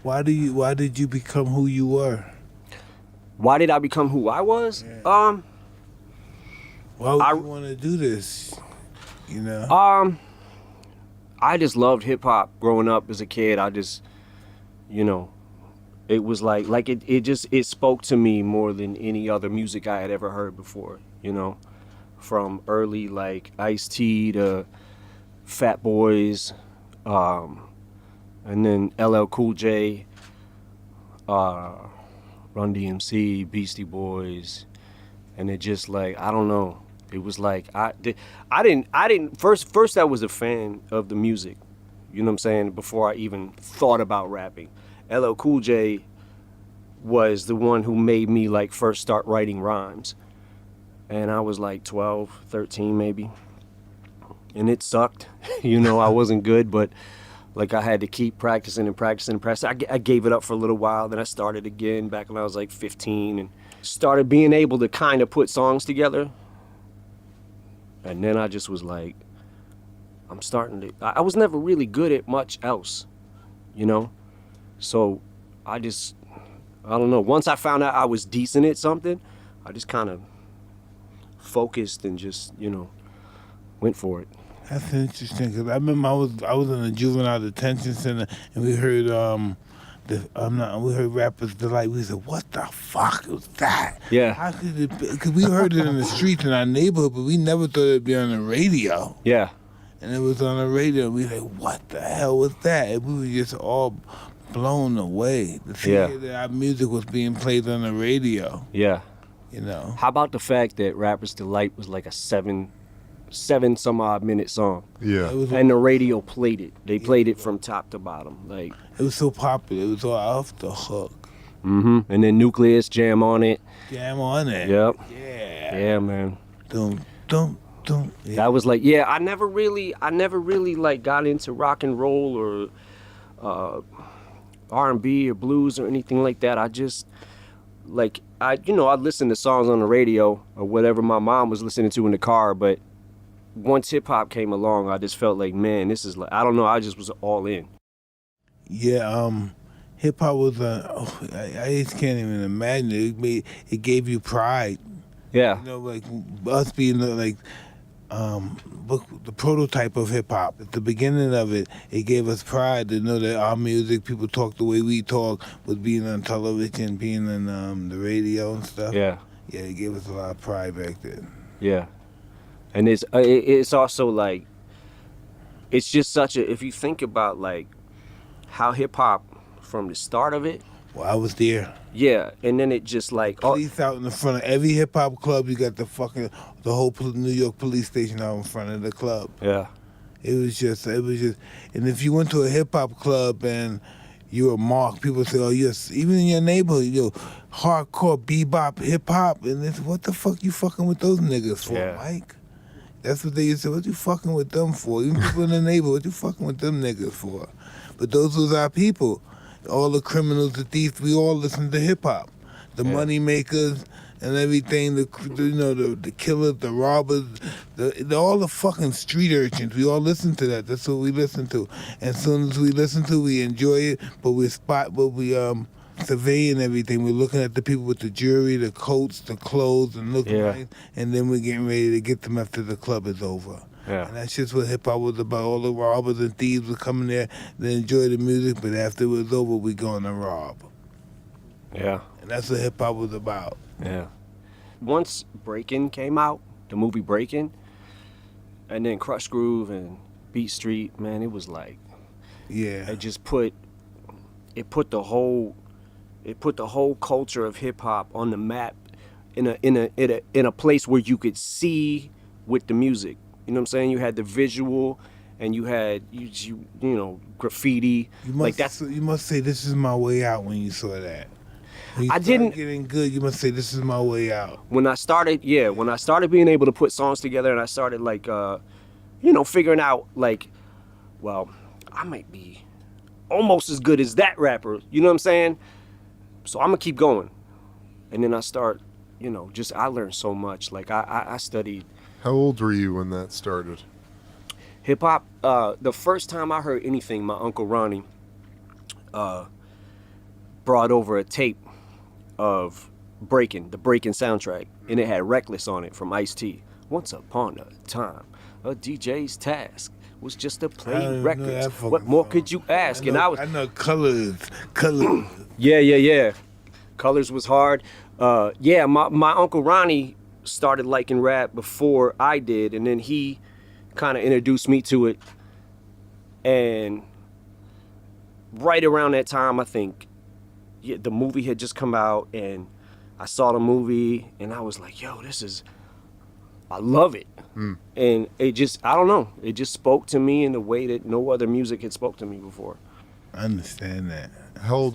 Why did you become who you were? Why did I become who I was? Yeah. Why would you want to do this? You know? I just loved hip hop growing up as a kid. I just, you know, it was like it spoke to me more than any other music I had ever heard before, you know? From early like Ice-T to Fat Boys, and then LL Cool J, Run DMC, Beastie Boys, and it just like, I don't know. It was like, I didn't first I was a fan of the music, you know what I'm saying, before I even thought about rapping. LL Cool J was the one who made me like first start writing rhymes. And I was like 12, 13 maybe. And it sucked, you know, I wasn't good, but like I had to keep practicing and practicing and practicing. I gave it up for a little while, then I started again back when I was like 15 and started being able to kind of put songs together. And then I just was like, I'm starting to, I was never really good at much else, you know? So I don't know. Once I found out I was decent at something, I just kind of focused and just, you know, went for it. That's interesting, because I remember I was in a juvenile detention center, and we heard we heard Rappers Delight. We said, "What the fuck was that?" Yeah. How could it be? Because we heard it in the streets in our neighborhood, but we never thought it'd be on the radio. Yeah. And it was on the radio, and we were like, "What the hell was that?" And we were just all blown away to see that our music was being played on the radio. Yeah. You know. How about the fact that Rappers Delight was like a seven some odd minute song? Yeah. And the radio played it. They played it from top to bottom. Like, it was so popular. It was all off the hook. Mm-hmm. And then Nucleus jam on it. Jam on it. Yep. Yeah. Yeah, man. Dum. Yeah. That was like, yeah, I never really like got into rock and roll or R&B or blues or anything like that. I just like, I'd listen to songs on the radio or whatever my mom was listening to in the car, but once hip hop came along, I just felt like, man, this is like, I don't know, I just was all in. Yeah, hip hop was I just can't even imagine it. It gave you pride. Yeah. You know, like us being like the prototype of hip hop. At the beginning of it, it gave us pride to know that our music, people talk the way we talk, was being on television, being on the radio and stuff. Yeah. Yeah, it gave us a lot of pride back then. Yeah. And it's also like, it's just such a, if you think about like how hip hop from the start of it. Well, I was there. Yeah, and then it just like, police out in the front of every hip hop club. You got the whole New York police station out in front of the club. Yeah. It was just, and if you went to a hip hop club and you were marked, people say, "Oh, yes." Even in your neighborhood, hardcore bebop hip hop, and it's, what the fuck you fucking with those niggas for, Mike? That's what they used to say. What you fucking with them for? Even people in the neighborhood, what you fucking with them niggas for? But those was our people. All the criminals, the thieves, we all listened to hip hop. The money makers and everything, the killers, the robbers, all the fucking street urchins. We all listen to that. That's what we listen to. And as soon as we listen to, we enjoy it. But we surveying everything. We're looking at the people with the jewelry, the coats, the clothes, and looking right. And then we're getting ready to get them after the club is over. Yeah. And that's just what hip-hop was about. All the robbers and thieves would come in there, they enjoy the music, but after it was over, we going to rob. Yeah. And that's what hip-hop was about. Yeah. Once Breakin' came out, the movie Breakin', and then Crush Groove and Beat Street, man, it was like, it just put the whole culture of hip-hop on the map in a place where you could see with the music. You know what I'm saying? You had the visual, and you had you graffiti. You must say, "This is my way out" when you saw that. When you started getting good, you must say, "This is my way out." When I started being able to put songs together, and I started like, figuring out like, well, I might be almost as good as that rapper. You know what I'm saying? So I'm gonna keep going, and then I start, I learned so much. Like I studied How old were you when that started? Hip hop. The first time I heard anything, my uncle Ronnie brought over a tape of the Breaking soundtrack, and it had Reckless on it from Ice-T. Once upon a time, a DJ's task was just to I play don't know records. that fucking What more song. could you ask? I know colors. Yeah. Colors was hard. Yeah, my Uncle Ronnie started liking rap before I did, and then he kind of introduced me to it. And right around that time, I think the movie had just come out, and I saw the movie, and I was like, yo, I love it. And it just, I don't know, it just spoke to me in a way that no other music had spoke to me before. I understand that. How old